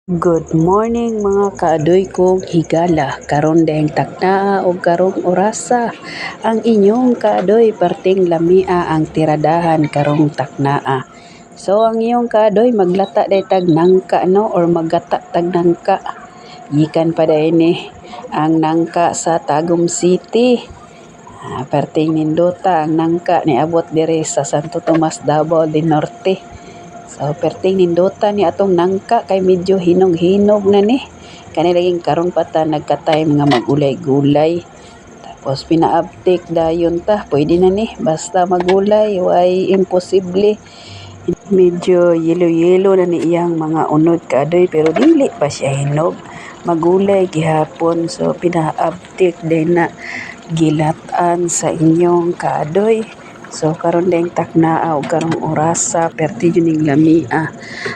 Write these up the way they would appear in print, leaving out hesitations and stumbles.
Good morning mga kaadoy kong higala. Karon dahing taknaa o karong orasa. Ang inyong kaadoy perting lamia ang tiradahan karong taknaa. So ang inyong kaadoy maglata day tag nangka no or maggata tag nangka. Gikan pa day ni ang nangka sa Tagum City. Perting nindota ang nangka ni abot dire sa Santo Tomas, Davao del Norte. So perting nindota ni atong nangka kay medyo hinog-hinog na ni. Kani laging karong pata nagka-time nga magulay-gulay. Tapos pinaabtik dayon ta, pwede na ni basta magulay, why imposible. Medyo yelo-yelo na ni iyang mga unod kaadoy pero dili pa siya hinog. Magulay gihapon, so pinaabtik din na gilatan sa inyong kaadoy. So karon ding taknaa o karong orasa perti juning lamia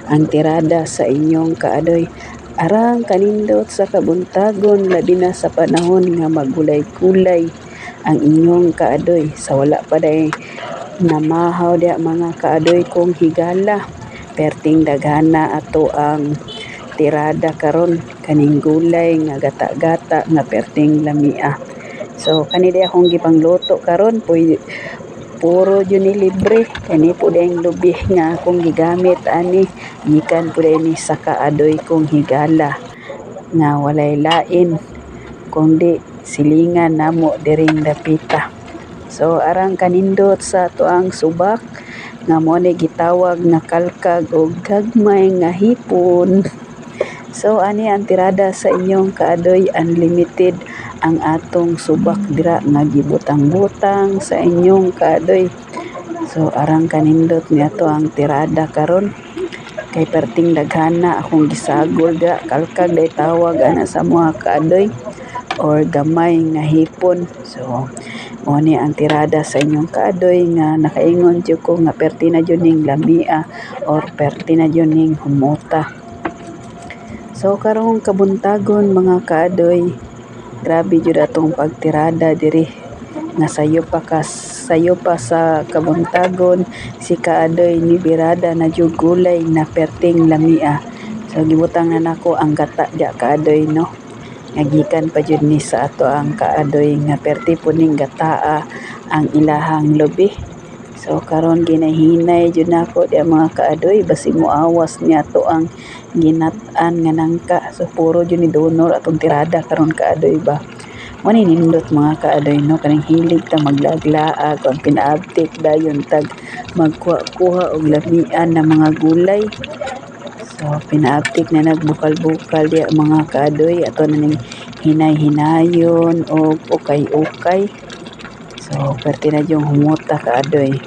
ang tirada sa inyong kaadoy. Arang kanindot sa kabuntagon labi na sa panahon nga magulay-gulay ang inyong kaadoy. Sa wala pa day namahaw dia mga kaadoy kong higala. Perting daghana ato ang tirada karon kaning gulay nga gata-gata nga perting lamia. So kani day akong gipangluto karon puro yun ni libre. Kani po dahing lubih nga akong gigamit ani. Gikan po dahing ni sa kaadoy kong higala. Nga walay lain. Kundi silingan namo diring dapita. So arang kanindot sa tuang subak. Nga mo ni gitawag na kalkag o gagmay nga hipon. So ani ang tirada sa inyong kaadoy unlimited ang atong subak dira nga gibutang-butang sa inyong kaadoy. So arang kanindot ni ato ang tirada karon kay perting daghana akong gisagol dira kalkag day tawag ana sa mga kaadoy or gamay nga hipon. So mo ni ang tirada sa inyong kaadoy nga nakaingon jud ko nga perti na jud ning lamia or perti na jud ning humuta. So karong kabuntagon mga kaadoy, grabe jud atong pagtirada diri nga sayo pa sa kabuntagon si kaadoy ni birada na jud gulay na perting lamia. So gibutang na nako ang gata ja kaadoy no. Nga gikan pa jud ni sa ato ang kaadoy nga perti po ning gataa ang ilahang lubi. So karon ginahinay jud nako di mga kaadoy basig moawas niya to ang ginat-an nga nangka. So puro jud ni donor atong tirada karon kaadoy ba. Mo ni nindot mga kaadoy no kaning hilig ta maglaglaag ang pinaabtik dayon tag magkuha og lamian na mga gulay. So pinaabtik na nagbukal-bukal di mga kaadoy ato na ning hinay-hinayon o ukay-ukay. So perti na yung humuta kaadoy.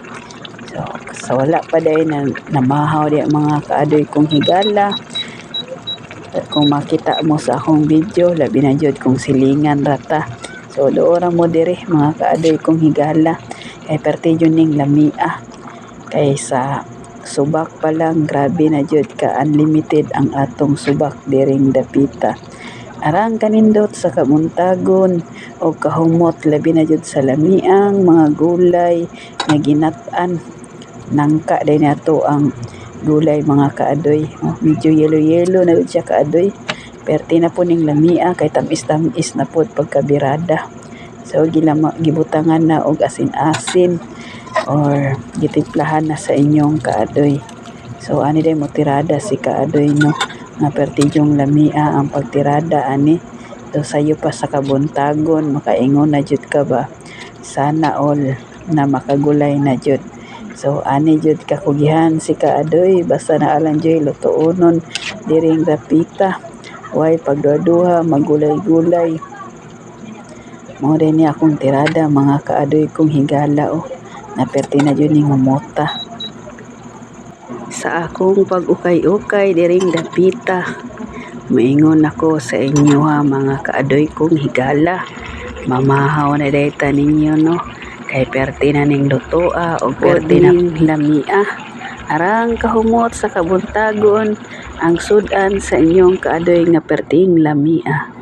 So sa wala pa day na namahaw di mga kaadoy kong higala. Kung makita mo sa akong video labi na jud kung silingan rata. So doora mo dire mga kaadoy kong higala kay perti jud ning lamia. Kay sa subak pa lang grabe na jud ka unlimited ang atong subak diring dapita. Arang kanindot sa kabuntagon o kahumot labi na jud sa lamiang mga gulay nga ginat-an. Nangka day nato ang gulay mga kaadoy. Medyo yelo-yelo na jud siya kaadoy. Perti na po ning lamia kay tamis-tamis na pod pagkabirada. So gibutangan na og asin-asin or gitimplahan na sa inyong kaadoy. So ani day mo tirada si kaadoy no nga perti yung lamia ang pagtirada ani. So sayo pa sa kabuntagon makaingon na jud ka ba. Sana all na makagulay na jud. So ani jud kakugihan si kaadoy basta na alang joy lutuonon diring dapita. Way pagduha magulay-gulay. Mo rin ni akong tirada mga kaadoy kong higala o na perti na jud ning humuta. Sa akong pag-ukay-ukay diring dapita, maingon ako sa inyo ha mga kaadoy kong higala. Mamahaw na dayta ninyo no. Kay perti na ning lutoa o perti na lamia. Arang kahumot sa kabuntagon ang sudan sa inyong kaadoy nga perting lamia.